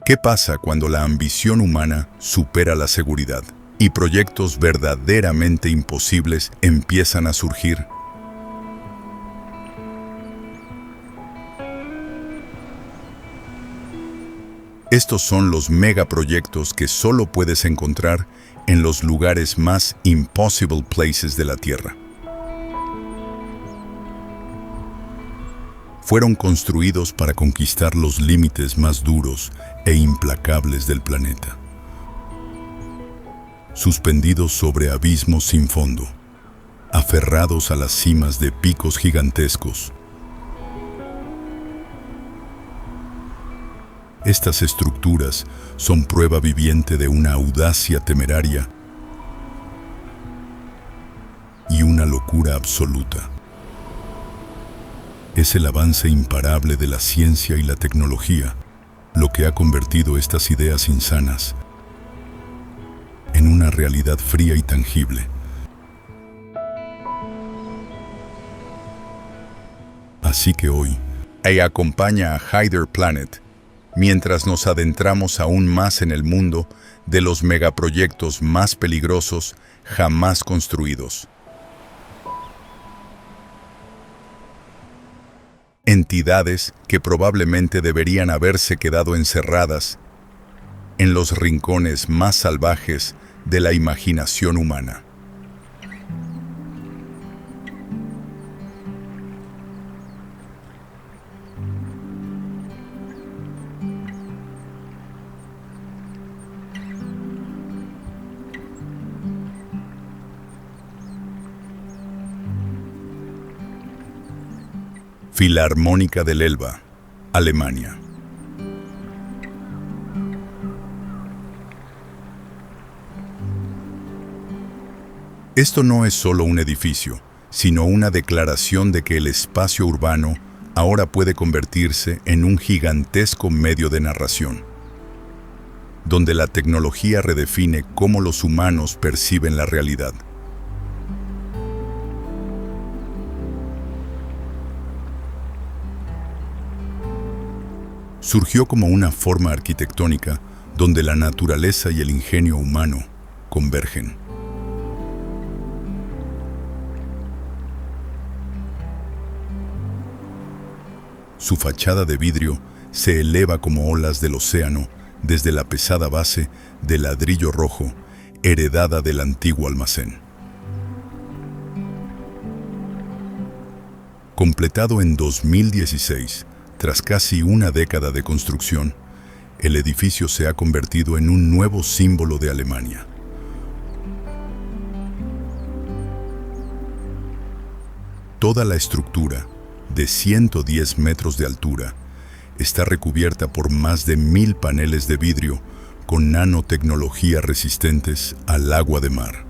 ¿Qué pasa cuando la ambición humana supera la seguridad y proyectos verdaderamente imposibles empiezan a surgir? Estos son los megaproyectos que solo puedes encontrar en los lugares más impossible places de la Tierra. Fueron construidos para conquistar los límites más duros e implacables del planeta. Suspendidos sobre abismos sin fondo, aferrados a las cimas de picos gigantescos. Estas estructuras son prueba viviente de una audacia temeraria y una locura absoluta. Es el avance imparable de la ciencia y la tecnología lo que ha convertido estas ideas insanas en una realidad fría y tangible. Así que hoy, acompaña a Hyder Planet mientras nos adentramos aún más en el mundo de los megaproyectos más peligrosos jamás construidos. Entidades que probablemente deberían haberse quedado encerradas en los rincones más salvajes de la imaginación humana. Filarmónica del Elba, Alemania. Esto no es solo un edificio, sino una declaración de que el espacio urbano ahora puede convertirse en un gigantesco medio de narración, donde la tecnología redefine cómo los humanos perciben la realidad. Surgió como una forma arquitectónica donde la naturaleza y el ingenio humano convergen. Su fachada de vidrio se eleva como olas del océano desde la pesada base de ladrillo rojo heredada del antiguo almacén. Completado en 2016, tras casi una década de construcción, el edificio se ha convertido en un nuevo símbolo de Alemania. Toda la estructura, de 110 metros de altura, está recubierta por más de 1000 paneles de vidrio con nanotecnología resistentes al agua de mar.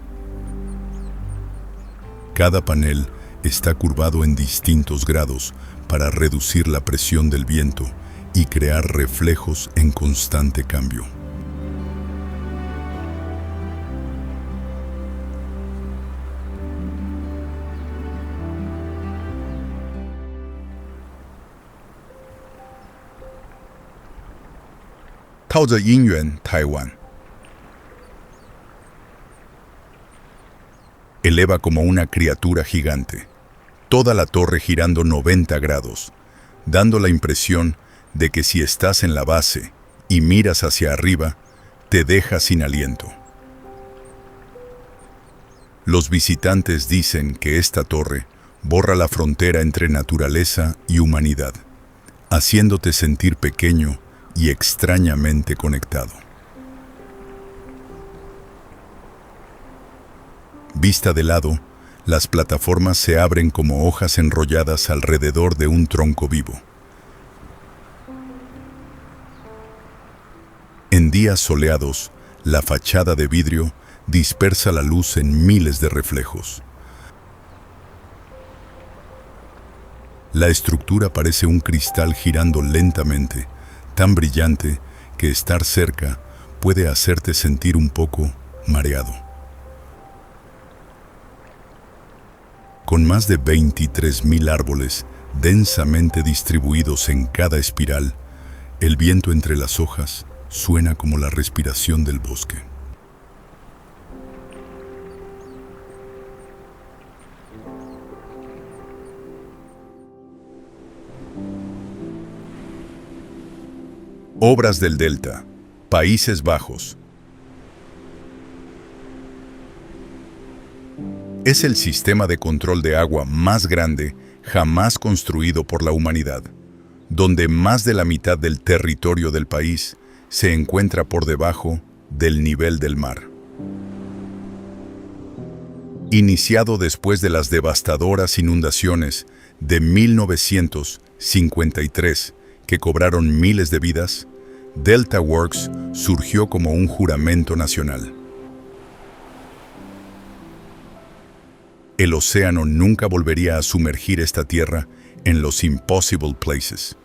Cada panel está curvado en distintos grados para reducir la presión del viento y crear reflejos en constante cambio. Taoyuan, Taiwán. Eleva como una criatura gigante, toda la torre girando 90 grados, dando la impresión de que si estás en la base y miras hacia arriba, te deja sin aliento. Los visitantes dicen que esta torre borra la frontera entre naturaleza y humanidad, haciéndote sentir pequeño y extrañamente conectado. Vista de lado, las plataformas se abren como hojas enrolladas alrededor de un tronco vivo. En días soleados, la fachada de vidrio dispersa la luz en miles de reflejos. La estructura parece un cristal girando lentamente, tan brillante que estar cerca puede hacerte sentir un poco mareado. Con más de 23.000 árboles densamente distribuidos en cada espiral, el viento entre las hojas Suena como la respiración del bosque. Obras del Delta, Países Bajos. Es el sistema de control de agua más grande jamás construido por la humanidad, donde más de la mitad del territorio del país se encuentra por debajo del nivel del mar. Iniciado después de las devastadoras inundaciones de 1953, que cobraron miles de vidas, Delta Works surgió como un juramento nacional. El océano nunca volvería a sumergir esta tierra en los impossible places.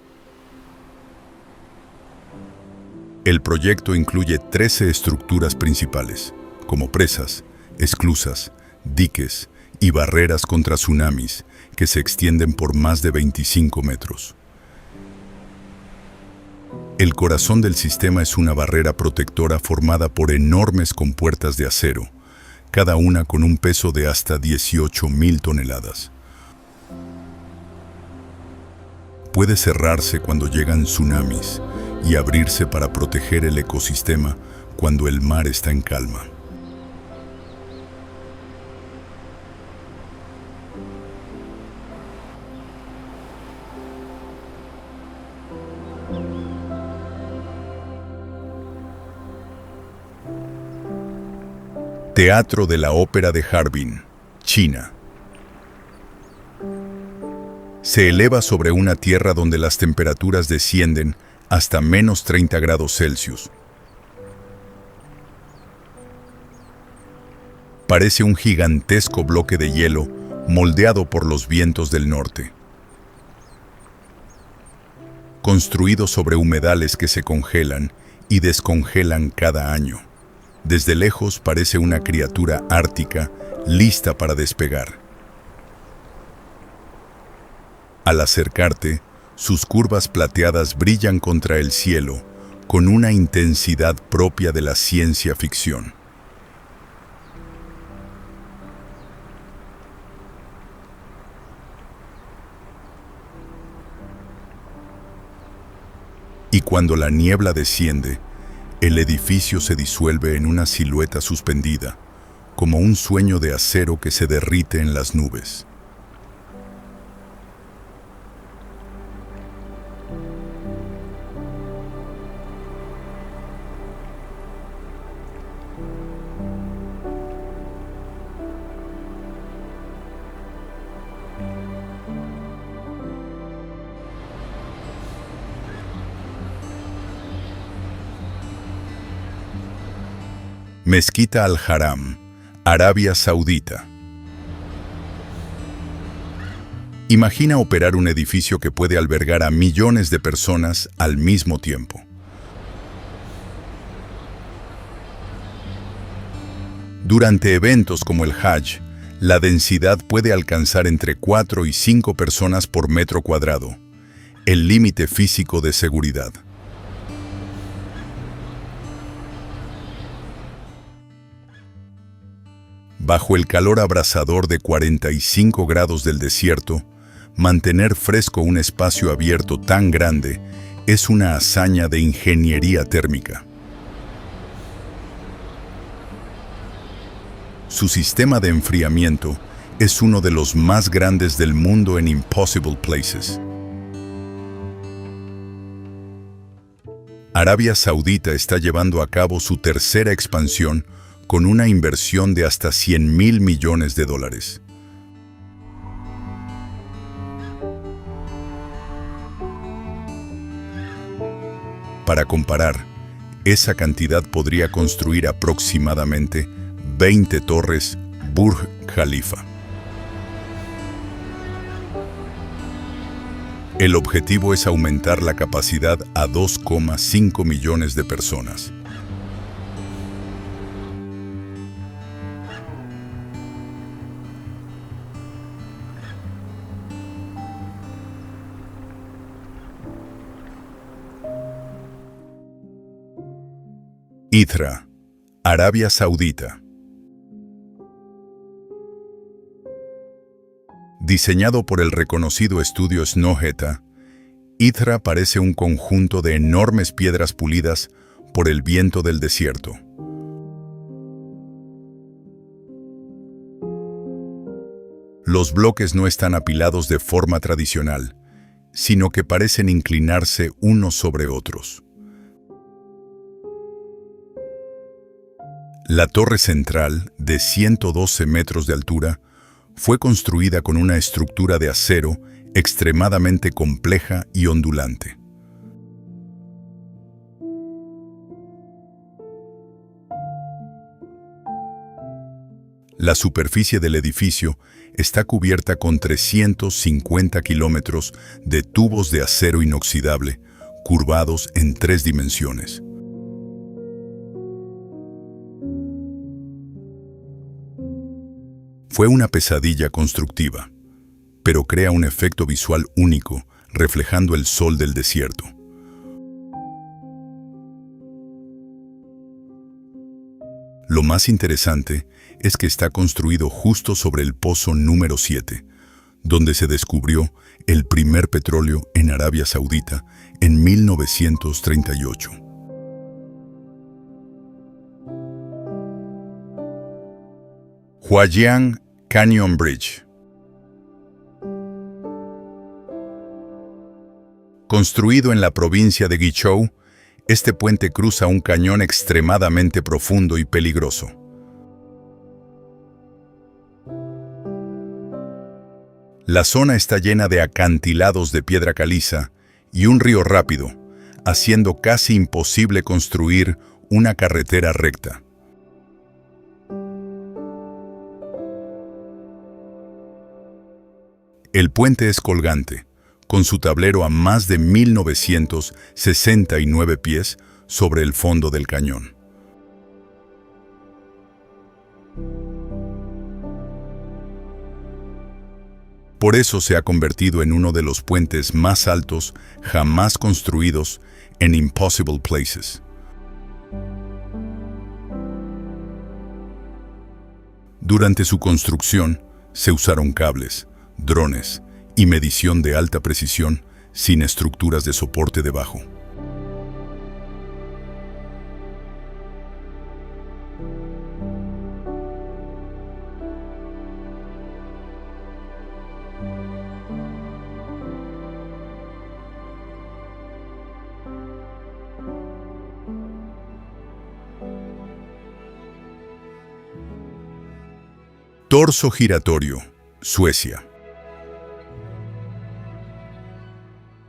El proyecto incluye 13 estructuras principales, como presas, esclusas, diques y barreras contra tsunamis que se extienden por más de 25 metros. El corazón del sistema es una barrera protectora formada por enormes compuertas de acero, cada una con un peso de hasta 18.000 toneladas. Puede cerrarse cuando llegan tsunamis y abrirse para proteger el ecosistema cuando el mar está en calma. Teatro de la Ópera de Harbin, China. Se eleva sobre una tierra donde las temperaturas descienden hasta menos 30 grados Celsius. Parece un gigantesco bloque de hielo moldeado por los vientos del norte. Construido sobre humedales que se congelan y descongelan cada año. Desde lejos parece una criatura ártica lista para despegar. Al acercarte, sus curvas plateadas brillan contra el cielo con una intensidad propia de la ciencia ficción. Y cuando la niebla desciende, el edificio se disuelve en una silueta suspendida, como un sueño de acero que se derrite en las nubes. Mezquita Al-Haram, Arabia Saudita. Imagina operar un edificio que puede albergar a millones de personas al mismo tiempo. Durante eventos como el Hajj, la densidad puede alcanzar entre 4 y 5 personas por metro cuadrado, el límite físico de seguridad. Bajo el calor abrasador de 45 grados del desierto, mantener fresco un espacio abierto tan grande es una hazaña de ingeniería térmica. Su sistema de enfriamiento es uno de los más grandes del mundo en Impossible Places. Arabia Saudita está llevando a cabo su tercera expansión con una inversión de hasta $100.000 millones. Para comparar, esa cantidad podría construir aproximadamente 20 torres Burj Khalifa. El objetivo es aumentar la capacidad a 2,5 millones de personas. Hithra, Arabia Saudita. Diseñado por el reconocido estudio Snøhetta, Hithra parece un conjunto de enormes piedras pulidas por el viento del desierto. Los bloques no están apilados de forma tradicional, sino que parecen inclinarse unos sobre otros. La torre central, de 112 metros de altura, fue construida con una estructura de acero extremadamente compleja y ondulante. La superficie del edificio está cubierta con 350 kilómetros de tubos de acero inoxidable, curvados en 3 dimensiones. Fue una pesadilla constructiva, pero crea un efecto visual único, reflejando el sol del desierto. Lo más interesante es que está construido justo sobre el pozo número 7, donde se descubrió el primer petróleo en Arabia Saudita en 1938. Huajiang Canyon Bridge. Construido en la provincia de Guizhou, este puente cruza un cañón extremadamente profundo y peligroso. La zona está llena de acantilados de piedra caliza y un río rápido, haciendo casi imposible construir una carretera recta. El puente es colgante, con su tablero a más de 1969 pies sobre el fondo del cañón. Por eso se ha convertido en uno de los puentes más altos jamás construidos en Impossible Places. Durante su construcción, se usaron cables, drones y medición de alta precisión sin estructuras de soporte debajo. Torso giratorio, Suecia.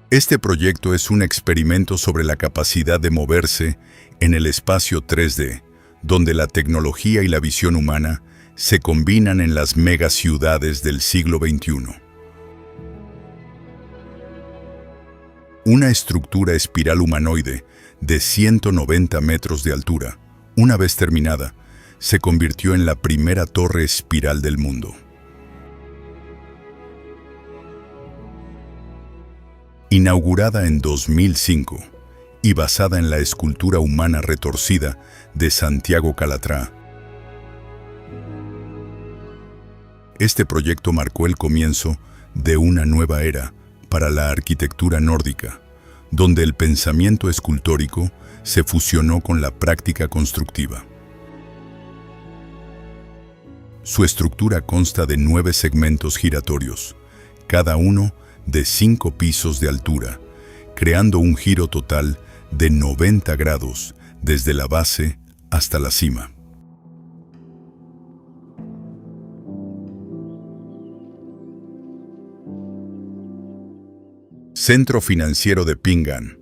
Este proyecto es un experimento sobre la capacidad de moverse en el espacio 3D, donde la tecnología y la visión humana se combinan en las megaciudades del siglo XXI. Una estructura espiral humanoide de 190 metros de altura, una vez terminada, se convirtió en la primera torre espiral del mundo. Inaugurada en 2005 y basada en la escultura humana retorcida de Santiago Calatrava, este proyecto marcó el comienzo de una nueva era para la arquitectura nórdica, donde el pensamiento escultórico se fusionó con la práctica constructiva. Su estructura consta de 9 segmentos giratorios, cada uno de 5 pisos de altura, creando un giro total de 90 grados desde la base hasta la cima. Centro Financiero de Ping An.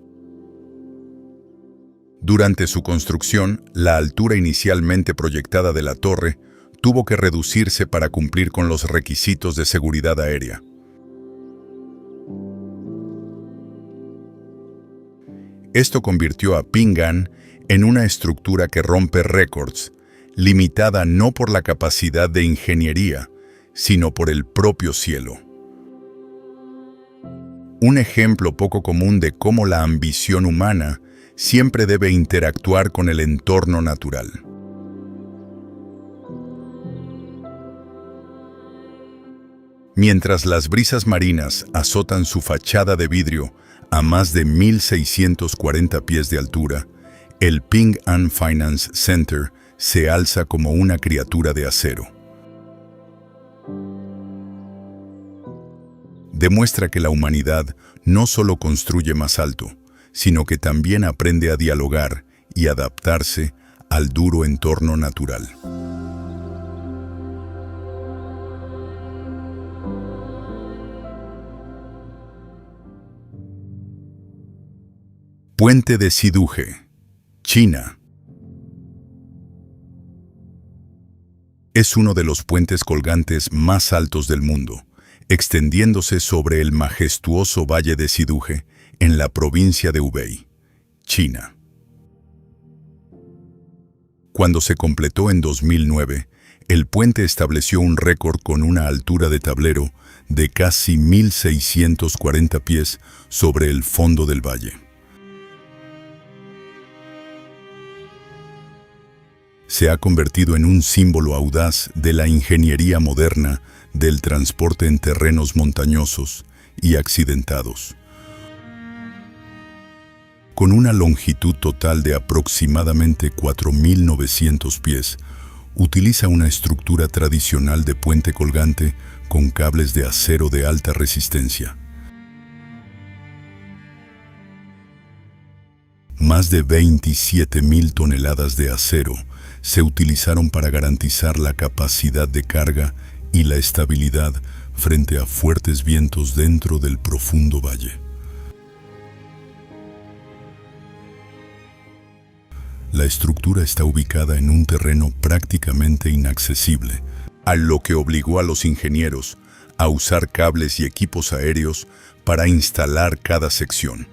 Durante su construcción, la altura inicialmente proyectada de la torre tuvo que reducirse para cumplir con los requisitos de seguridad aérea. Esto convirtió a Ping An en una estructura que rompe récords, limitada no por la capacidad de ingeniería, sino por el propio cielo. Un ejemplo poco común de cómo la ambición humana siempre debe interactuar con el entorno natural. Mientras las brisas marinas azotan su fachada de vidrio a más de 1.640 pies de altura, el Ping An Finance Center se alza como una criatura de acero. Demuestra que la humanidad no solo construye más alto, sino que también aprende a dialogar y adaptarse al duro entorno natural. Puente de Siduje, China. Es uno de los puentes colgantes más altos del mundo, extendiéndose sobre el majestuoso valle de Siduje, en la provincia de Hubei, China. Cuando se completó en 2009, el puente estableció un récord con una altura de tablero de casi 1.640 pies sobre el fondo del valle. Se ha convertido en un símbolo audaz de la ingeniería moderna del transporte en terrenos montañosos y accidentados. Con una longitud total de aproximadamente 4.900 pies, utiliza una estructura tradicional de puente colgante con cables de acero de alta resistencia. Más de 27.000 toneladas de acero se utilizaron para garantizar la capacidad de carga y la estabilidad frente a fuertes vientos dentro del profundo valle. La estructura está ubicada en un terreno prácticamente inaccesible, a lo que obligó a los ingenieros a usar cables y equipos aéreos para instalar cada sección.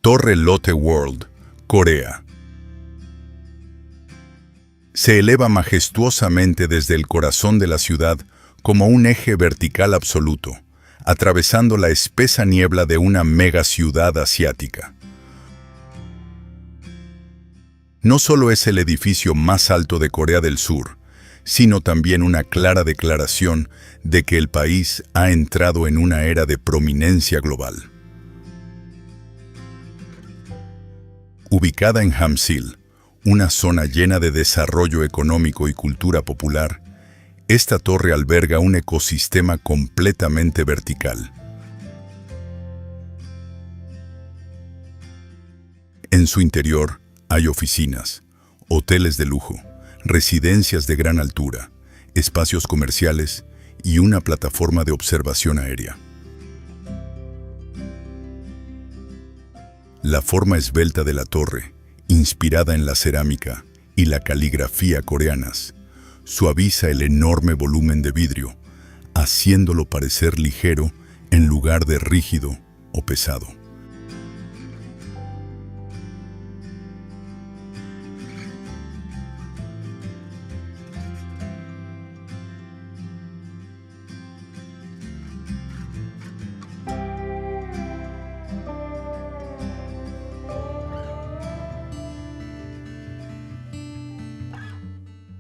Torre Lotte World, Corea. Se eleva majestuosamente desde el corazón de la ciudad como un eje vertical absoluto, atravesando la espesa niebla de una megaciudad asiática. No solo es el edificio más alto de Corea del Sur, sino también una clara declaración de que el país ha entrado en una era de prominencia global. Ubicada en Hamsil, una zona llena de desarrollo económico y cultura popular, esta torre alberga un ecosistema completamente vertical. En su interior hay oficinas, hoteles de lujo, residencias de gran altura, espacios comerciales y una plataforma de observación aérea. La forma esbelta de la torre, inspirada en la cerámica y la caligrafía coreanas, suaviza el enorme volumen de vidrio, haciéndolo parecer ligero en lugar de rígido o pesado.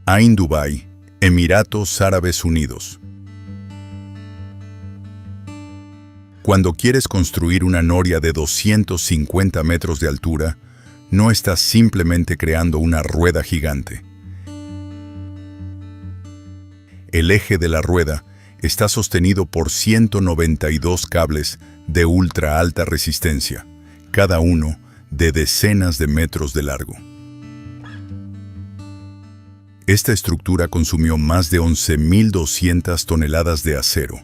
Ain Dubai, Emiratos Árabes Unidos. Cuando quieres construir una noria de 250 metros de altura, no estás simplemente creando una rueda gigante. El eje de la rueda está sostenido por 192 cables de ultra alta resistencia, cada uno de decenas de metros de largo. Esta estructura consumió más de 11.200 toneladas de acero,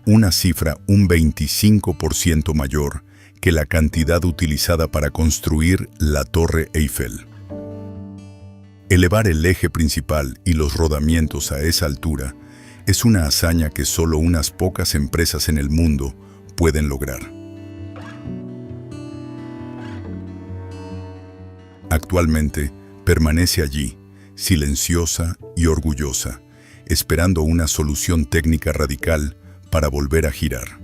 una cifra un 25% mayor que la cantidad utilizada para construir la Torre Eiffel. Elevar el eje principal y los rodamientos a esa altura es una hazaña que solo unas pocas empresas en el mundo pueden lograr. Actualmente, permanece allí, silenciosa y orgullosa, esperando una solución técnica radical para volver a girar.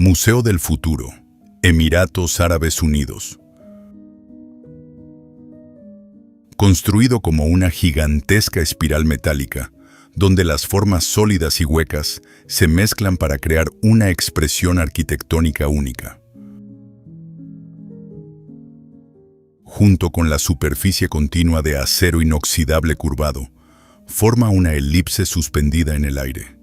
Museo del Futuro, Emiratos Árabes Unidos. Construido como una gigantesca espiral metálica, donde las formas sólidas y huecas se mezclan para crear una expresión arquitectónica única. Junto con la superficie continua de acero inoxidable curvado, forma una elipse suspendida en el aire.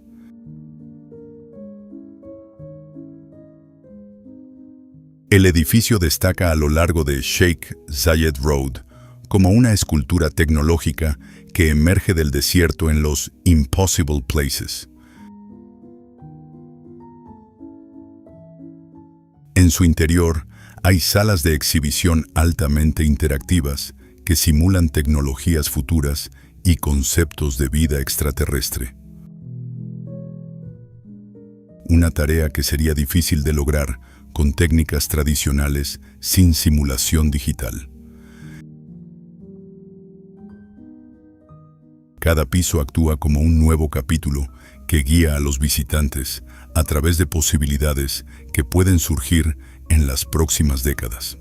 El edificio destaca a lo largo de Sheikh Zayed Road como una escultura tecnológica que emerge del desierto en los Impossible Places. En su interior hay salas de exhibición altamente interactivas que simulan tecnologías futuras y conceptos de vida extraterrestre. Una tarea que sería difícil de lograr con técnicas tradicionales sin simulación digital. Cada piso actúa como un nuevo capítulo que guía a los visitantes a través de posibilidades que pueden surgir en las próximas décadas.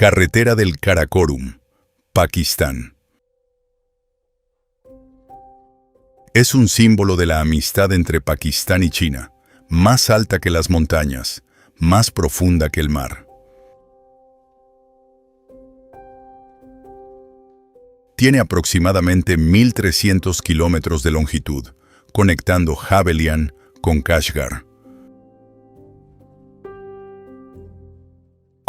Carretera del Karakorum, Pakistán. Es un símbolo de la amistad entre Pakistán y China, más alta que las montañas, más profunda que el mar. Tiene aproximadamente 1.300 kilómetros de longitud, conectando Javelian con Kashgar.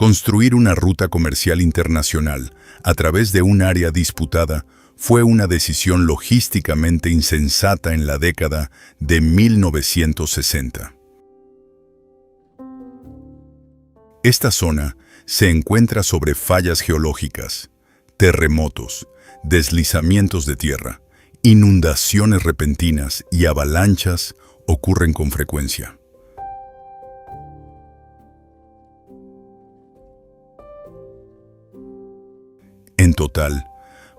Construir una ruta comercial internacional a través de un área disputada fue una decisión logísticamente insensata en la década de 1960. Esta zona se encuentra sobre fallas geológicas, terremotos, deslizamientos de tierra, inundaciones repentinas y avalanchas ocurren con frecuencia. En total,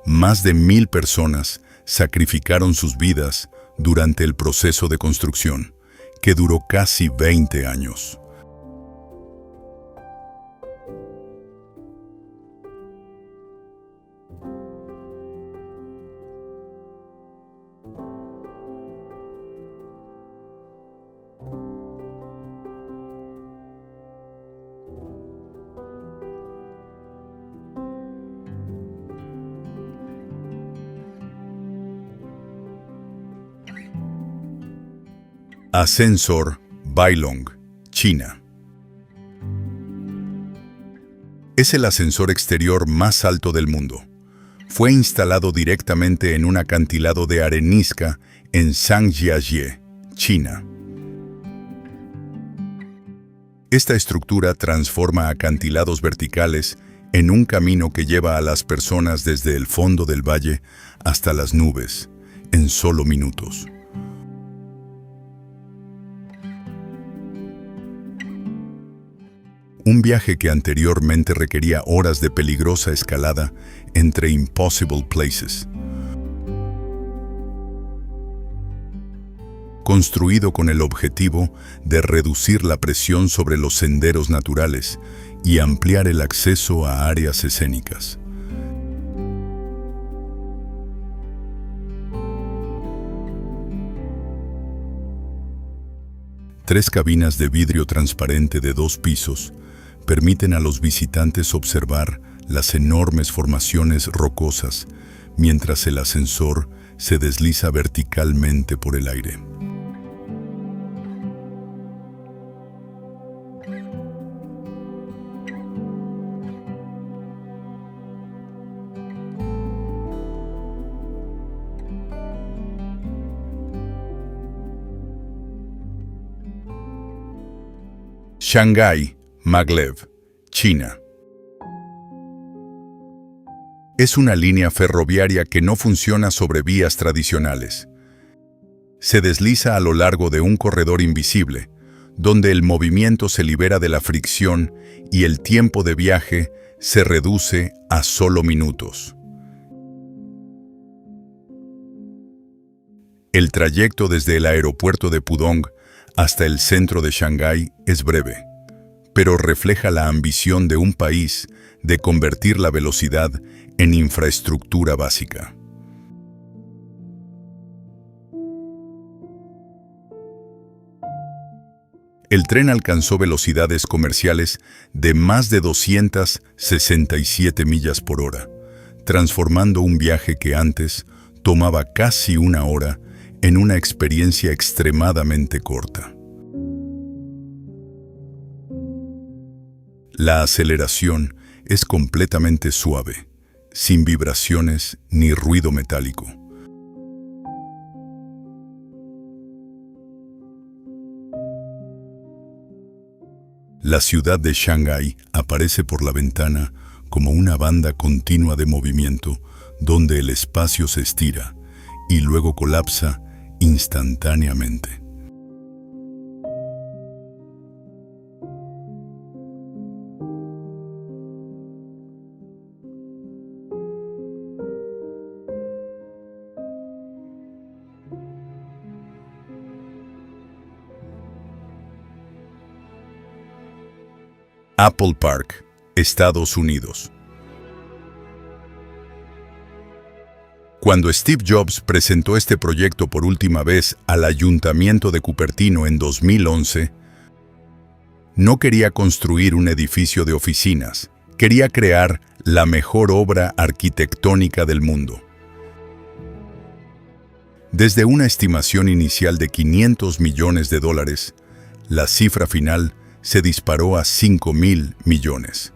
más de 1.000 personas sacrificaron sus vidas durante el proceso de construcción, que duró casi 20 años. Ascensor Bailong, China. Es el ascensor exterior más alto del mundo. Fue instalado directamente en un acantilado de arenisca en Zhangjiajie, China. Esta estructura transforma acantilados verticales en un camino que lleva a las personas desde el fondo del valle hasta las nubes, en solo minutos. Un viaje que anteriormente requería horas de peligrosa escalada entre impossible places. Construido con el objetivo de reducir la presión sobre los senderos naturales y ampliar el acceso a áreas escénicas. Tres cabinas de vidrio transparente de 2 pisos permiten a los visitantes observar las enormes formaciones rocosas mientras el ascensor se desliza verticalmente por el aire. Shanghái, Maglev, China. Es una línea ferroviaria que no funciona sobre vías tradicionales. Se desliza a lo largo de un corredor invisible, donde el movimiento se libera de la fricción y el tiempo de viaje se reduce a solo minutos. El trayecto desde el aeropuerto de Pudong hasta el centro de Shanghái es breve, pero refleja la ambición de un país de convertir la velocidad en infraestructura básica. El tren alcanzó velocidades comerciales de más de 267 millas por hora, transformando un viaje que antes tomaba casi 1 hora en una experiencia extremadamente corta. La aceleración es completamente suave, sin vibraciones ni ruido metálico. La ciudad de Shanghái aparece por la ventana como una banda continua de movimiento donde el espacio se estira y luego colapsa instantáneamente. Apple Park, Estados Unidos. Cuando Steve Jobs presentó este proyecto por última vez al Ayuntamiento de Cupertino en 2011, no quería construir un edificio de oficinas, quería crear la mejor obra arquitectónica del mundo. Desde una estimación inicial de $500 millones, la cifra final se disparó a 5.000 millones.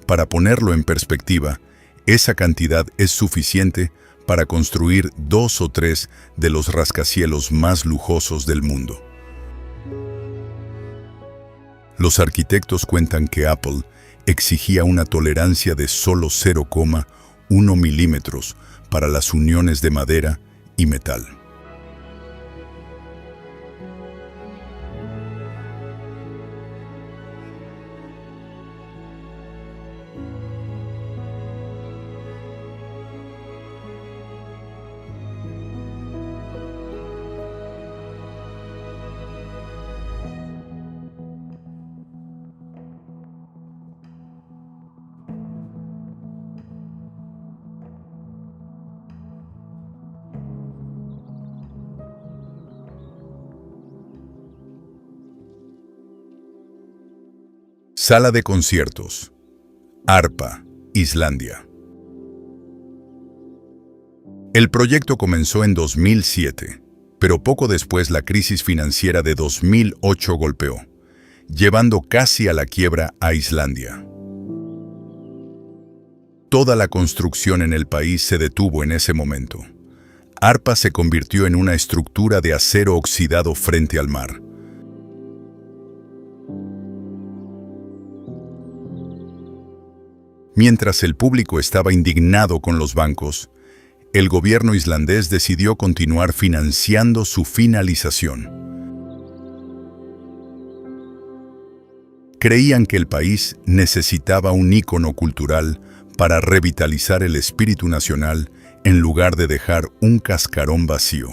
Para ponerlo en perspectiva, esa cantidad es suficiente para construir 2 o 3 de los rascacielos más lujosos del mundo. Los arquitectos cuentan que Apple exigía una tolerancia de solo 0,1 milímetros para las uniones de madera y metal. Sala de conciertos. ARPA, Islandia. El proyecto comenzó en 2007, pero poco después la crisis financiera de 2008 golpeó, llevando casi a la quiebra a Islandia. Toda la construcción en el país se detuvo en ese momento. ARPA se convirtió en una estructura de acero oxidado frente al mar. Mientras el público estaba indignado con los bancos, el gobierno islandés decidió continuar financiando su finalización. Creían que el país necesitaba un ícono cultural para revitalizar el espíritu nacional en lugar de dejar un cascarón vacío.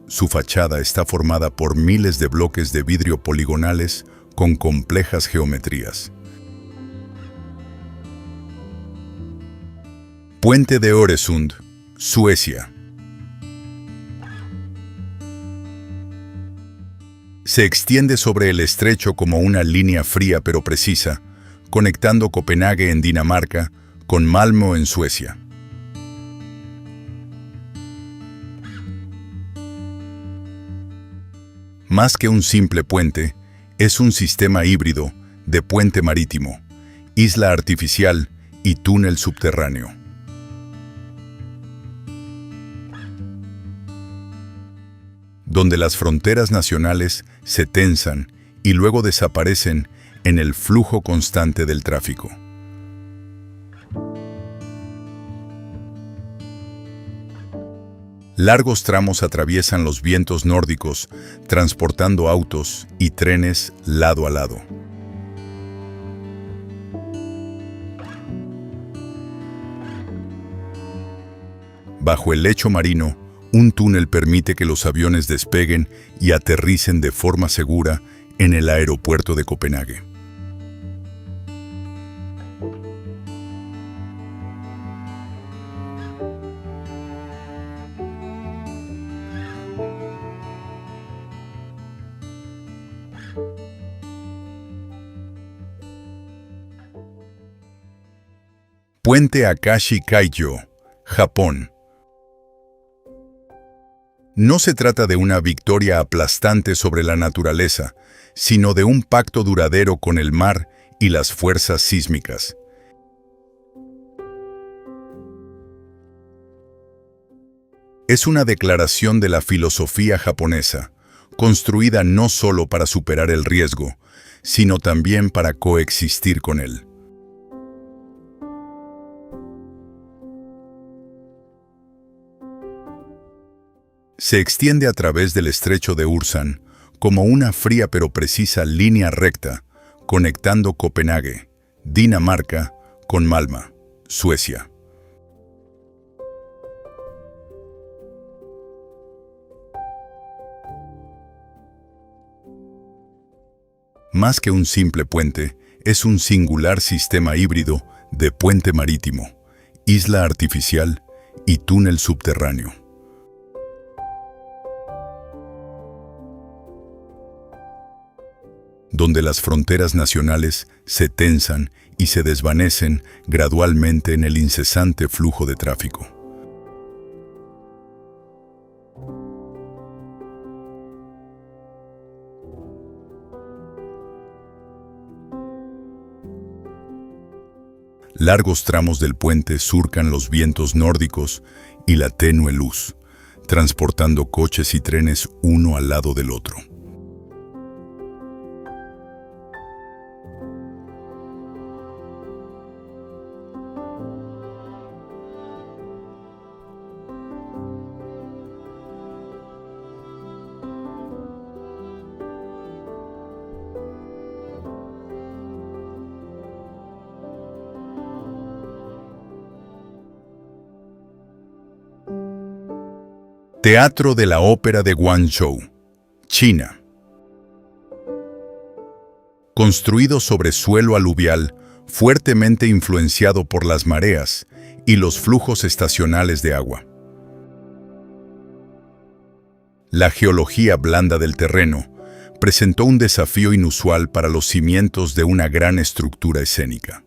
Su fachada está formada por miles de bloques de vidrio poligonales con complejas geometrías. Puente de Öresund, Suecia. Se extiende sobre el estrecho como una línea fría pero precisa, conectando Copenhague en Dinamarca con Malmö en Suecia. Más que un simple puente, es un sistema híbrido de puente marítimo, isla artificial y túnel subterráneo. Donde las fronteras nacionales se tensan y luego desaparecen en el flujo constante del tráfico. Largos tramos atraviesan los vientos nórdicos, transportando autos y trenes lado a lado. Bajo el lecho marino, un túnel permite que los aviones despeguen y aterricen de forma segura en el aeropuerto de Copenhague. Puente Akashi Kaijo, Japón. No se trata de una victoria aplastante sobre la naturaleza, sino de un pacto duradero con el mar y las fuerzas sísmicas. Es una declaración de la filosofía japonesa, construida no solo para superar el riesgo, sino también para coexistir con él. Se extiende a través del estrecho de Ulsan como una fría pero precisa línea recta, conectando Copenhague, Dinamarca, con Malmö, Suecia. Más que un simple puente, es un singular sistema híbrido de puente marítimo, isla artificial y túnel subterráneo. Donde las fronteras nacionales se tensan y se desvanecen gradualmente en el incesante flujo de tráfico. Largos tramos del puente surcan los vientos nórdicos y la tenue luz, transportando coches y trenes uno al lado del otro. Teatro de la Ópera de Guangzhou, China. Construido sobre suelo aluvial, fuertemente influenciado por las mareas y los flujos estacionales de agua. La geología blanda del terreno presentó un desafío inusual para los cimientos de una gran estructura escénica.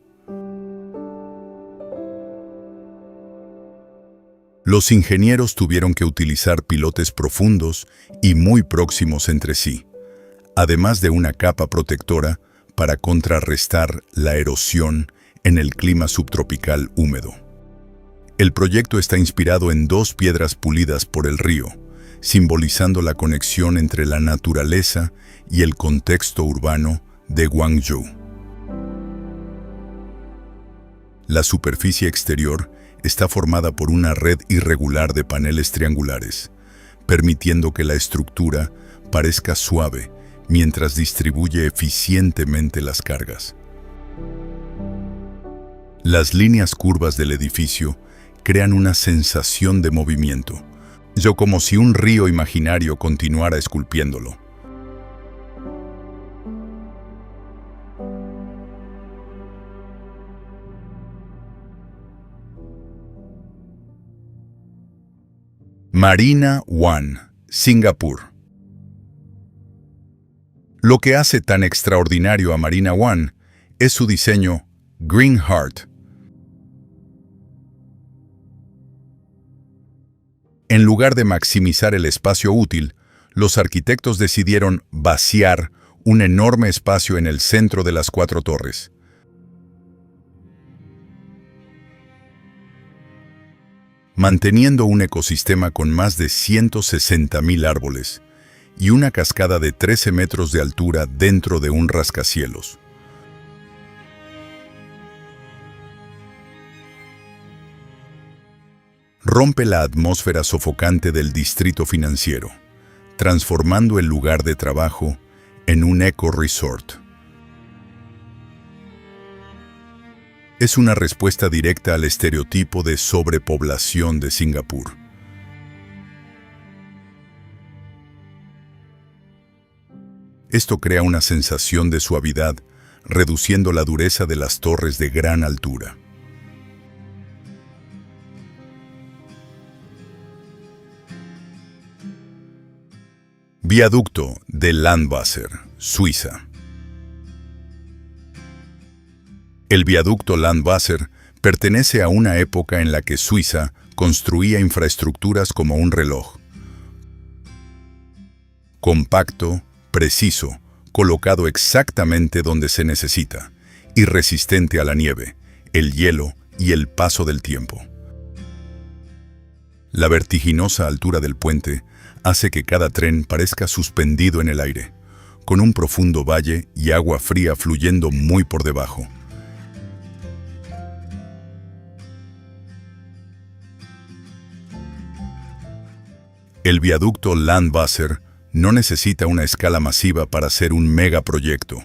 Los ingenieros tuvieron que utilizar pilotes profundos y muy próximos entre sí, además de una capa protectora para contrarrestar la erosión en el clima subtropical húmedo. El proyecto está inspirado en dos piedras pulidas por el río, simbolizando la conexión entre la naturaleza y el contexto urbano de Guangzhou. La superficie exterior está formada por una red irregular de paneles triangulares, permitiendo que la estructura parezca suave, mientras distribuye eficientemente las cargas. Las líneas curvas del edificio crean una sensación de movimiento, como si un río imaginario continuara esculpiéndolo. Marina One, Singapur. Lo que hace tan extraordinario a Marina One es su diseño Green Heart. En lugar de maximizar el espacio útil, los arquitectos decidieron vaciar un enorme espacio en el centro de las 4 torres. Manteniendo un ecosistema con más de 160,000 árboles y una cascada de 13 metros de altura dentro de un rascacielos. Rompe la atmósfera sofocante del distrito financiero, transformando el lugar de trabajo en un eco-resort. Es una respuesta directa al estereotipo de sobrepoblación de Singapur. Esto crea una sensación de suavidad, reduciendo la dureza de las torres de gran altura. Viaducto de Landwasser, Suiza. El viaducto Landwasser pertenece a una época en la que Suiza construía infraestructuras como un reloj. Compacto, preciso, colocado exactamente donde se necesita, y resistente a la nieve, el hielo y el paso del tiempo. La vertiginosa altura del puente hace que cada tren parezca suspendido en el aire, con un profundo valle y agua fría fluyendo muy por debajo. El viaducto Landwasser no necesita una escala masiva para ser un megaproyecto.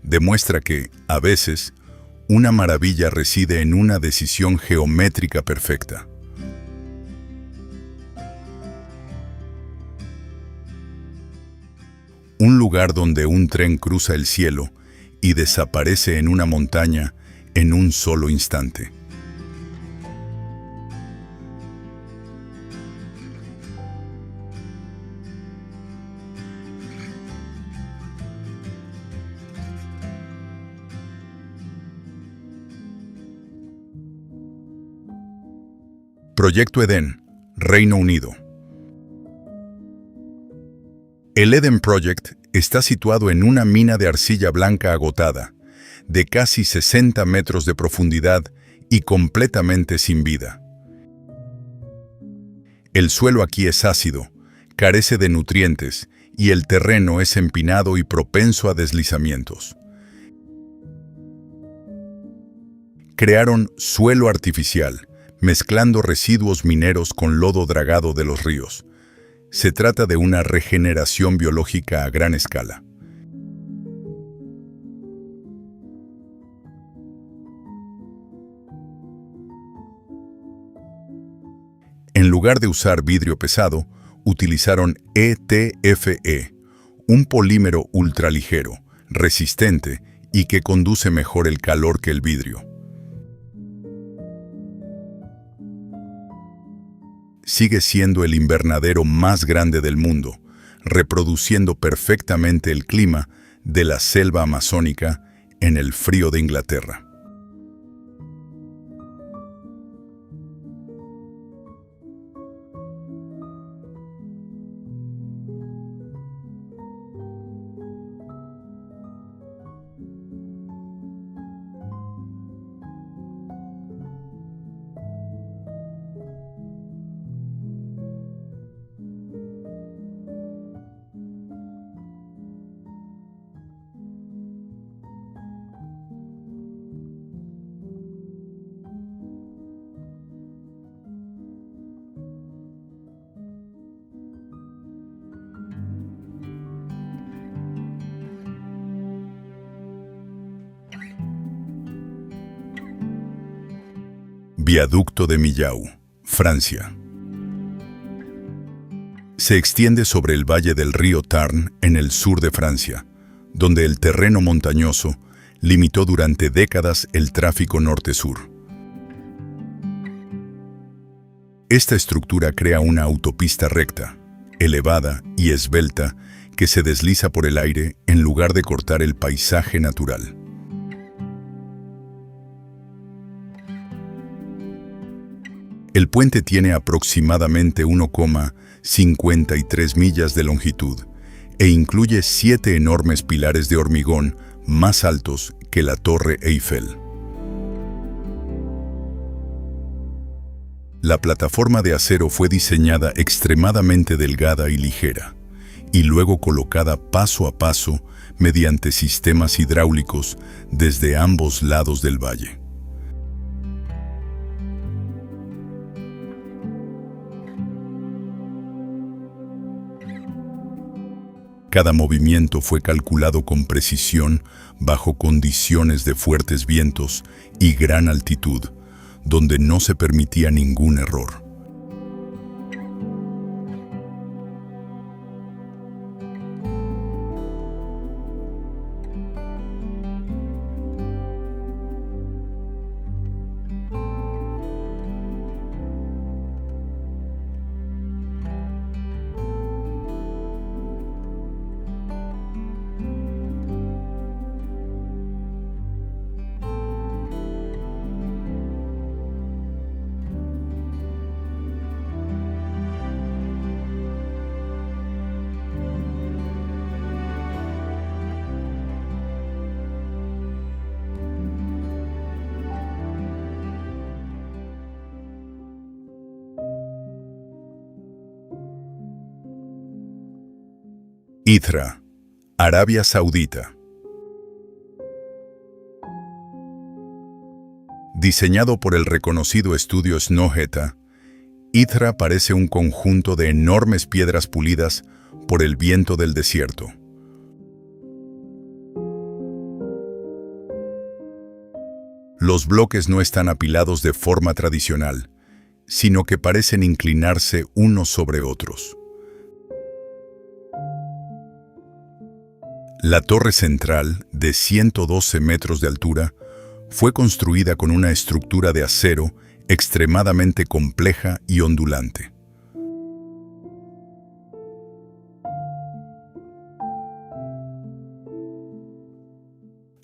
Demuestra que, a veces, una maravilla reside en una decisión geométrica perfecta. Un lugar donde un tren cruza el cielo y desaparece en una montaña en un solo instante. Proyecto Edén, Reino Unido. El Eden Project está situado en una mina de arcilla blanca agotada, de casi 60 metros de profundidad y completamente sin vida. El suelo aquí es ácido, carece de nutrientes y el terreno es empinado y propenso a deslizamientos. Crearon suelo artificial, mezclando residuos mineros con lodo dragado de los ríos. Se trata de una regeneración biológica a gran escala. En lugar de usar vidrio pesado, utilizaron ETFE, un polímero ultraligero, resistente y que conduce mejor el calor que el vidrio. Sigue siendo el invernadero más grande del mundo, reproduciendo perfectamente el clima de la selva amazónica en el frío de Inglaterra. Viaducto de Millau, Francia. Se extiende sobre el valle del río Tarn en el sur de Francia, donde el terreno montañoso limitó durante décadas el tráfico norte-sur. Esta estructura crea una autopista recta, elevada y esbelta que se desliza por el aire en lugar de cortar el paisaje natural. El puente tiene aproximadamente 1,53 millas de longitud e incluye 7 enormes pilares de hormigón más altos que la Torre Eiffel. La plataforma de acero fue diseñada extremadamente delgada y ligera, y luego colocada paso a paso mediante sistemas hidráulicos desde ambos lados del valle. Cada movimiento fue calculado con precisión bajo condiciones de fuertes vientos y gran altitud, donde no se permitía ningún error. Hithra, Arabia Saudita. Diseñado por el reconocido estudio Snøhetta, Hithra parece un conjunto de enormes piedras pulidas por el viento del desierto. Los bloques no están apilados de forma tradicional, sino que parecen inclinarse unos sobre otros. La torre central, de 112 metros de altura, fue construida con una estructura de acero extremadamente compleja y ondulante.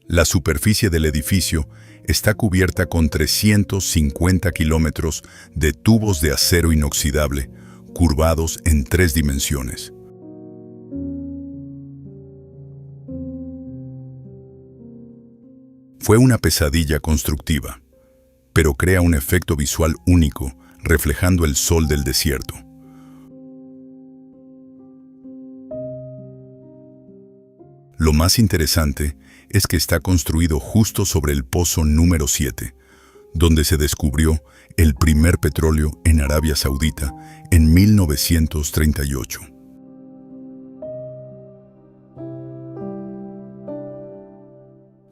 La superficie del edificio está cubierta con 350 kilómetros de tubos de acero inoxidable, curvados en 3 dimensiones. Fue una pesadilla constructiva, pero crea un efecto visual único, reflejando el sol del desierto. Lo más interesante es que está construido justo sobre el pozo número 7, donde se descubrió el primer petróleo en Arabia Saudita en 1938.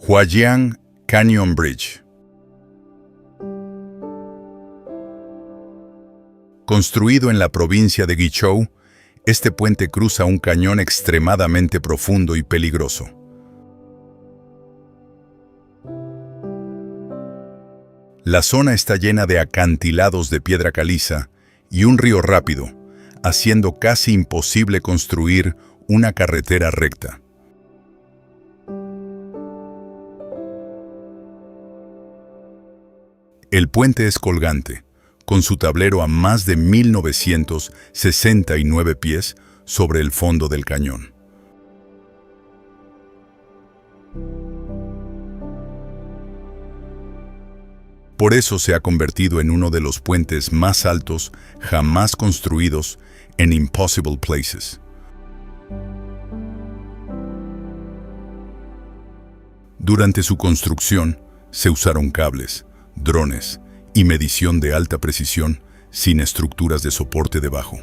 Huajiang Canyon Bridge. Construido en la provincia de Guizhou, este puente cruza un cañón extremadamente profundo y peligroso. La zona está llena de acantilados de piedra caliza y un río rápido, haciendo casi imposible construir una carretera recta. El puente es colgante, con su tablero a más de 1969 pies sobre el fondo del cañón. Por eso se ha convertido en uno de los puentes más altos jamás construidos en Impossible Places. Durante su construcción, se usaron cables, drones y medición de alta precisión sin estructuras de soporte debajo.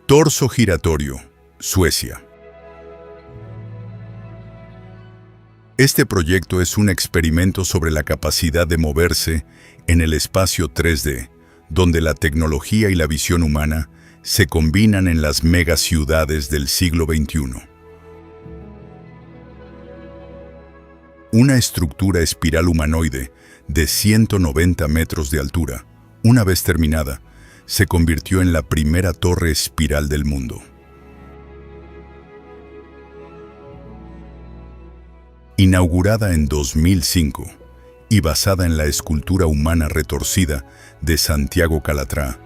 Torso giratorio, Suecia. Este proyecto es un experimento sobre la capacidad de moverse en el espacio 3D, donde la tecnología y la visión humana se combinan en las megaciudades del siglo XXI. Una estructura espiral humanoide de 190 metros de altura, una vez terminada, se convirtió en la primera torre espiral del mundo. Inaugurada en 2005 y basada en la escultura humana retorcida de Santiago Calatrava,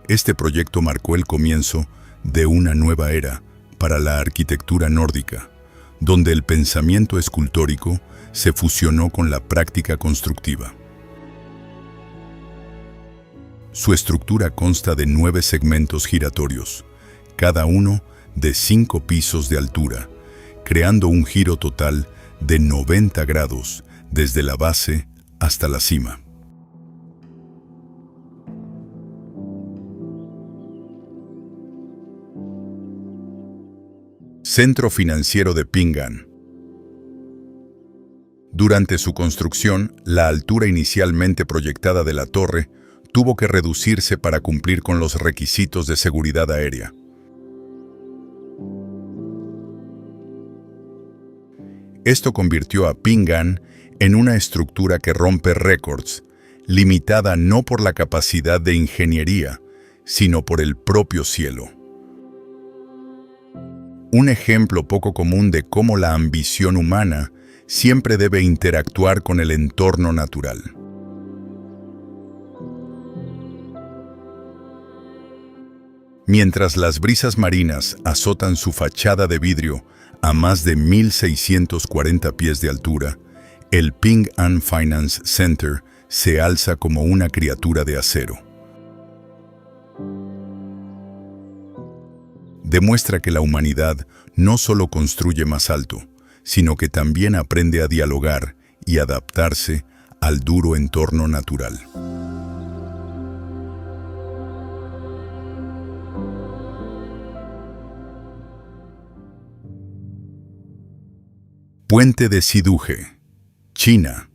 este proyecto marcó el comienzo de una nueva era para la arquitectura nórdica, donde el pensamiento escultórico se fusionó con la práctica constructiva. Su estructura consta de 9 segmentos giratorios, cada uno de 5 pisos de altura, creando un giro total de 90 grados desde la base hasta la cima. Centro Financiero de Ping An. Durante su construcción, la altura inicialmente proyectada de la torre tuvo que reducirse para cumplir con los requisitos de seguridad aérea. Esto convirtió a Ping An en una estructura que rompe récords, limitada no por la capacidad de ingeniería, sino por el propio cielo. Un ejemplo poco común de cómo la ambición humana siempre debe interactuar con el entorno natural. Mientras las brisas marinas azotan su fachada de vidrio a más de 1.640 pies de altura, el Ping An Finance Center se alza como una criatura de acero. Demuestra que la humanidad no solo construye más alto, sino que también aprende a dialogar y adaptarse al duro entorno natural. Puente de Xiduje, China.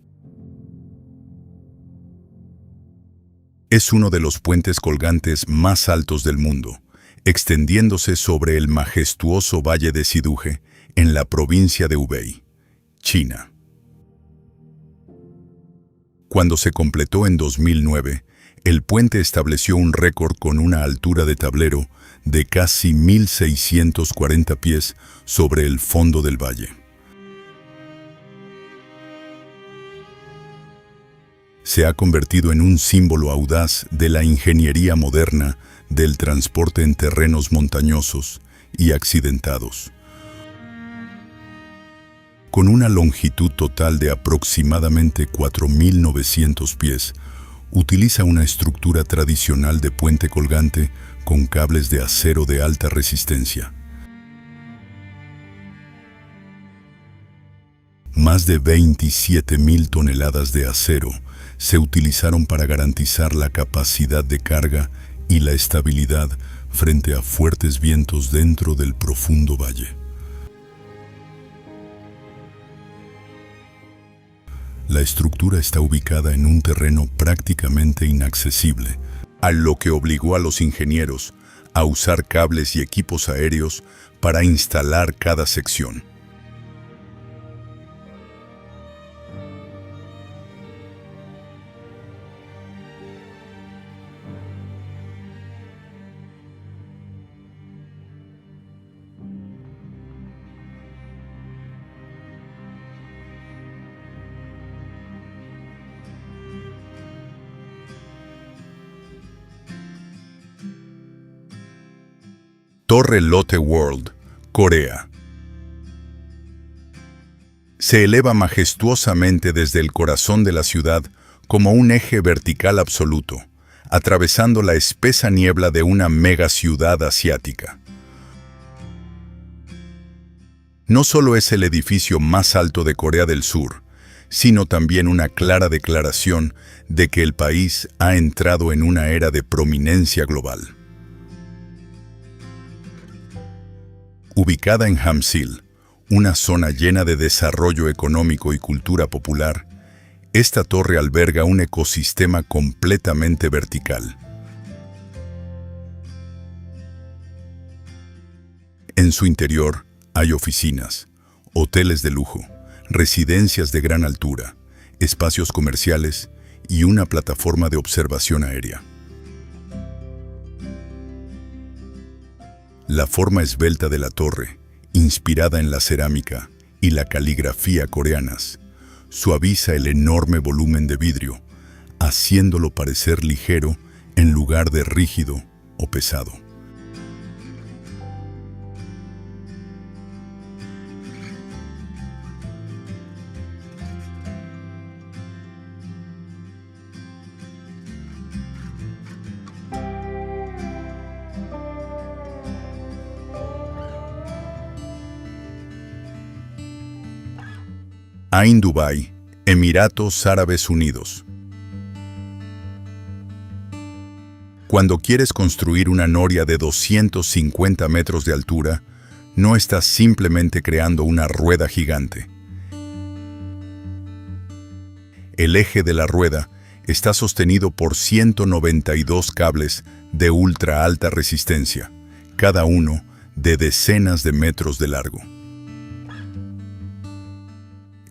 Es uno de los puentes colgantes más altos del mundo, extendiéndose sobre el majestuoso valle de Xiduje, en la provincia de Hubei, China. Cuando se completó en 2009, el puente estableció un récord con una altura de tablero de casi 1.640 pies sobre el fondo del valle. Se ha convertido en un símbolo audaz de la ingeniería moderna del transporte en terrenos montañosos y accidentados. Con una longitud total de aproximadamente 4.900 pies, utiliza una estructura tradicional de puente colgante con cables de acero de alta resistencia. Más de 27.000 toneladas de acero se utilizaron para garantizar la capacidad de carga y la estabilidad frente a fuertes vientos dentro del profundo valle. La estructura está ubicada en un terreno prácticamente inaccesible, a lo que obligó a los ingenieros a usar cables y equipos aéreos para instalar cada sección. Torre Lotte World, Corea. Se eleva majestuosamente desde el corazón de la ciudad como un eje vertical absoluto, atravesando la espesa niebla de una megaciudad asiática. No solo es el edificio más alto de Corea del Sur, sino también una clara declaración de que el país ha entrado en una era de prominencia global. Ubicada en Hamsil, una zona llena de desarrollo económico y cultura popular, esta torre alberga un ecosistema completamente vertical. En su interior hay oficinas, hoteles de lujo, residencias de gran altura, espacios comerciales y una plataforma de observación aérea. La forma esbelta de la torre, inspirada en la cerámica y la caligrafía coreanas, suaviza el enorme volumen de vidrio, haciéndolo parecer ligero en lugar de rígido o pesado. Ain Dubai, Emiratos Árabes Unidos. Cuando quieres construir una noria de 250 metros de altura, no estás simplemente creando una rueda gigante. El eje de la rueda está sostenido por 192 cables de ultra alta resistencia, cada uno de decenas de metros de largo.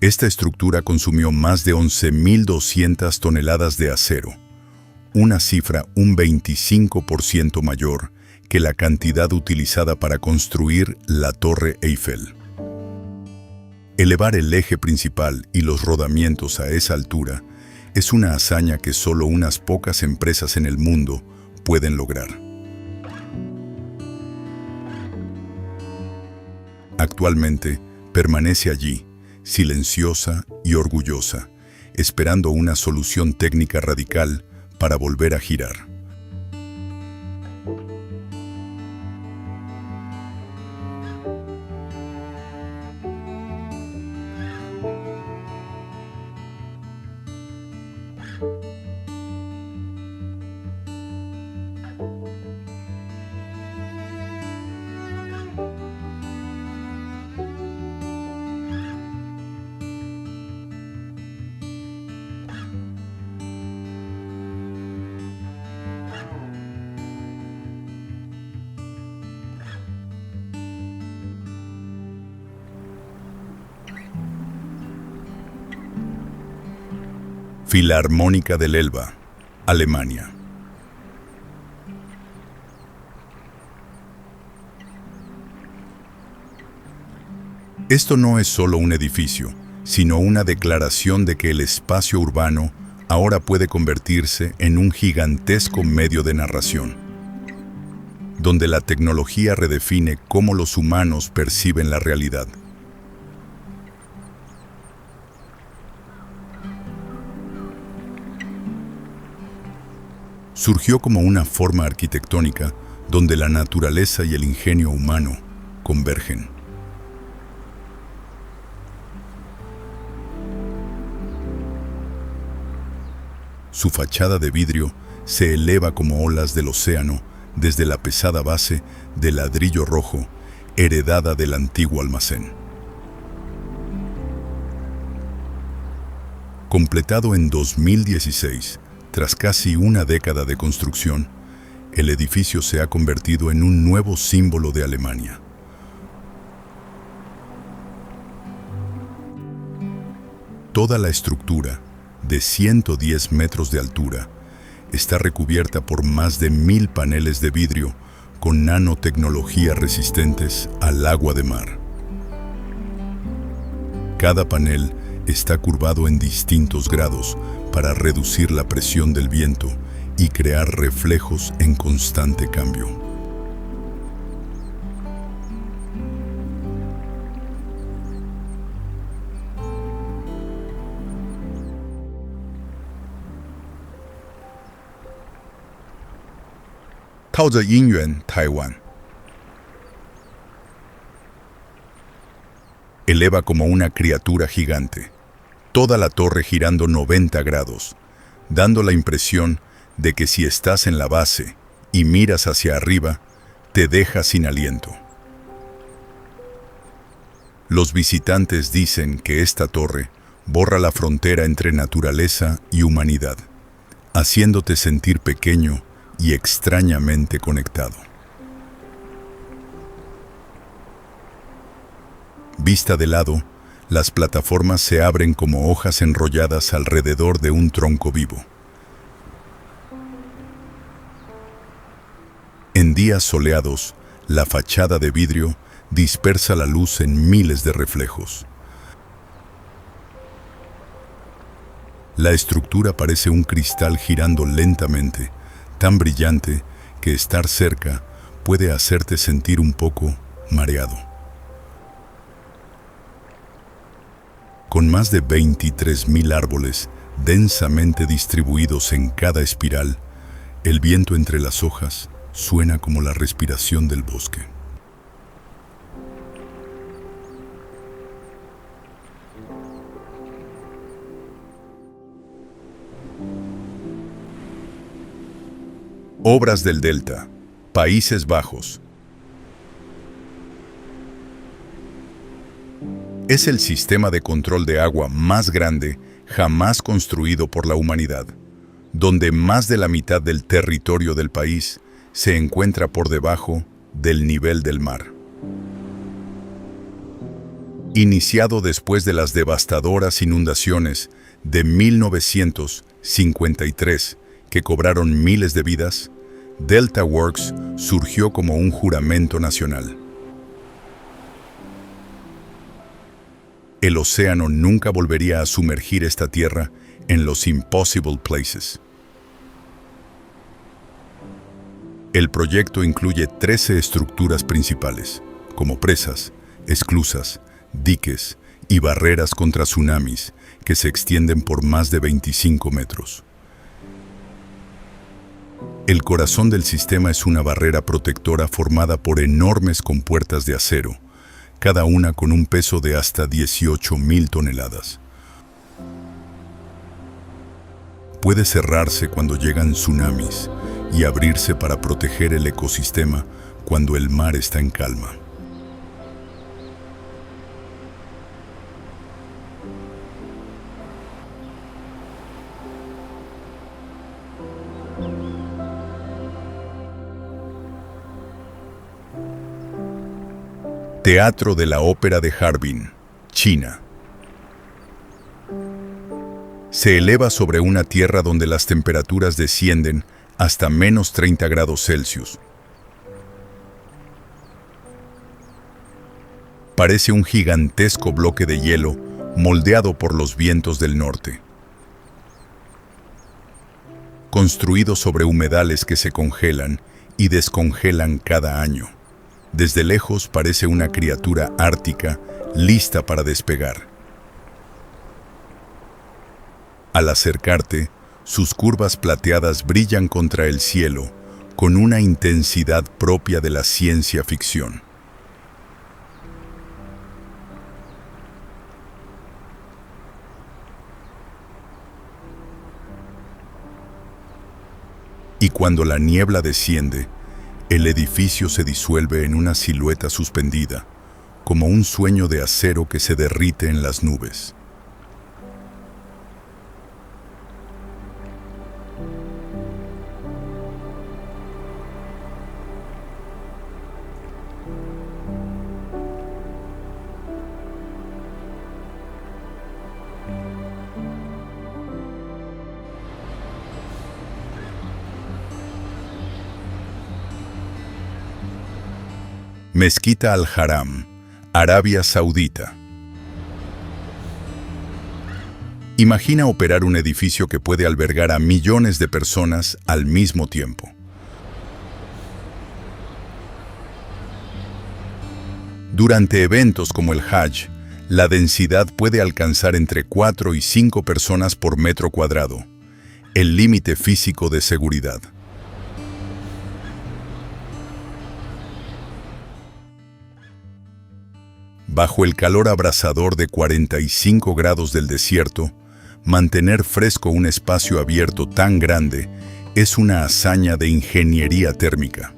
Esta estructura consumió más de 11.200 toneladas de acero, una cifra un 25% mayor que la cantidad utilizada para construir la Torre Eiffel. Elevar el eje principal y los rodamientos a esa altura es una hazaña que solo unas pocas empresas en el mundo pueden lograr. Actualmente permanece allí, silenciosa y orgullosa, esperando una solución técnica radical para volver a girar. Filarmónica del Elba, Alemania. Esto no es solo un edificio, sino una declaración de que el espacio urbano ahora puede convertirse en un gigantesco medio de narración, donde la tecnología redefine cómo los humanos perciben la realidad. Surgió como una forma arquitectónica donde la naturaleza y el ingenio humano convergen. Su fachada de vidrio se eleva como olas del océano desde la pesada base de ladrillo rojo heredada del antiguo almacén. Completado en 2016, tras casi una década de construcción, el edificio se ha convertido en un nuevo símbolo de Alemania. Toda la estructura, de 110 metros de altura, está recubierta por más de 1.000 paneles de vidrio con nanotecnología resistentes al agua de mar. Cada panel está curvado en distintos grados para reducir la presión del viento y crear reflejos en constante cambio. Taozi-Yingyuan, Taiwán. Eleva como una criatura gigante, toda la torre girando 90 grados, dando la impresión de que si estás en la base y miras hacia arriba, te deja sin aliento. Los visitantes dicen que esta torre borra la frontera entre naturaleza y humanidad, haciéndote sentir pequeño y extrañamente conectado. Vista de lado, las plataformas se abren como hojas enrolladas alrededor de un tronco vivo. En días soleados, la fachada de vidrio dispersa la luz en miles de reflejos. La estructura parece un cristal girando lentamente, tan brillante que estar cerca puede hacerte sentir un poco mareado. Con más de 23.000 árboles densamente distribuidos en cada espiral, el viento entre las hojas suena como la respiración del bosque. Obras del Delta, Países Bajos. Es el sistema de control de agua más grande jamás construido por la humanidad, donde más de la mitad del territorio del país se encuentra por debajo del nivel del mar. Iniciado después de las devastadoras inundaciones de 1953, que cobraron miles de vidas, Delta Works surgió como un juramento nacional. El océano nunca volvería a sumergir esta tierra en los impossible places. El proyecto incluye 13 estructuras principales, como presas, esclusas, diques y barreras contra tsunamis que se extienden por más de 25 metros. El corazón del sistema es una barrera protectora formada por enormes compuertas de acero, cada una con un peso de hasta 18.000 toneladas. Puede cerrarse cuando llegan tsunamis y abrirse para proteger el ecosistema cuando el mar está en calma. Teatro de la Ópera de Harbin, China. Se eleva sobre una tierra donde las temperaturas descienden hasta menos 30 grados Celsius. Parece un gigantesco bloque de hielo moldeado por los vientos del norte. Construido sobre humedales que se congelan y descongelan cada año. Desde lejos parece una criatura ártica lista para despegar. Al acercarte, sus curvas plateadas brillan contra el cielo con una intensidad propia de la ciencia ficción. Y cuando la niebla desciende, el edificio se disuelve en una silueta suspendida, como un sueño de acero que se derrite en las nubes. Mezquita Al-Haram, Arabia Saudita. Imagina operar un edificio que puede albergar a millones de personas al mismo tiempo. Durante eventos como el Hajj, la densidad puede alcanzar entre 4 y 5 personas por metro cuadrado, el límite físico de seguridad. Bajo el calor abrasador de 45 grados del desierto, Mantener fresco un espacio abierto tan grande es una hazaña de ingeniería térmica.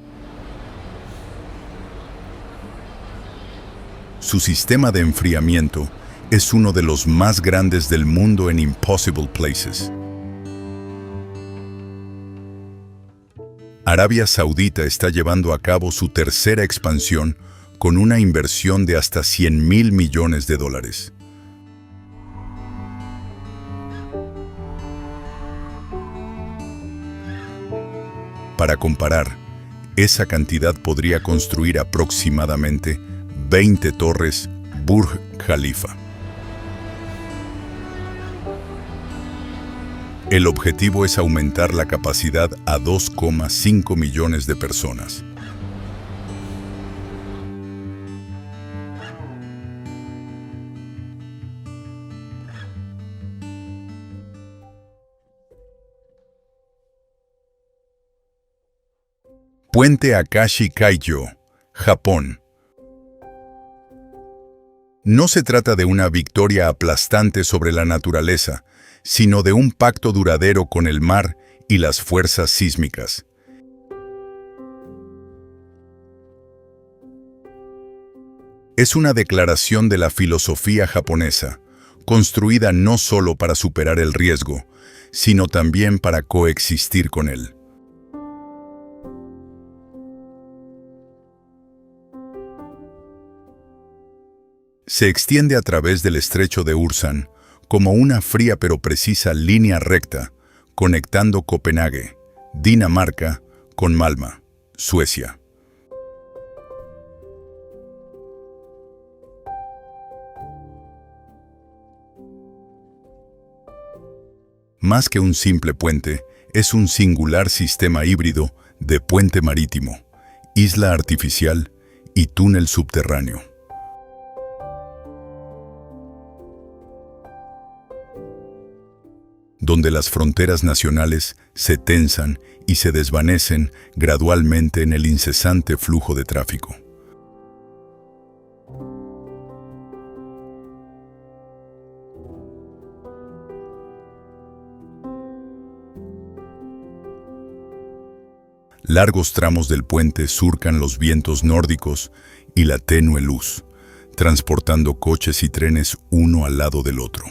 Su sistema de enfriamiento es uno de los más grandes del mundo en Impossible Places. Arabia Saudita está llevando a cabo su tercera expansión con una inversión de hasta $100.000 millones. Para comparar, esa cantidad podría construir aproximadamente 20 torres Burj Khalifa. El objetivo es aumentar la capacidad a 2,5 millones de personas. Puente Akashi Kaijo, Japón. No se trata de una victoria aplastante sobre la naturaleza, sino de un pacto duradero con el mar y las fuerzas sísmicas. Es una declaración de la filosofía japonesa, construida no solo para superar el riesgo, sino también para coexistir con él. Se extiende a través del estrecho de Ulsan, como una fría pero precisa línea recta, conectando Copenhague, Dinamarca, con Malmö, Suecia. Más que un simple puente, es un singular sistema híbrido de puente marítimo, isla artificial y túnel subterráneo. Donde las fronteras nacionales se tensan y se desvanecen gradualmente en el incesante flujo de tráfico. Largos tramos del puente surcan los vientos nórdicos y la tenue luz, transportando coches y trenes uno al lado del otro.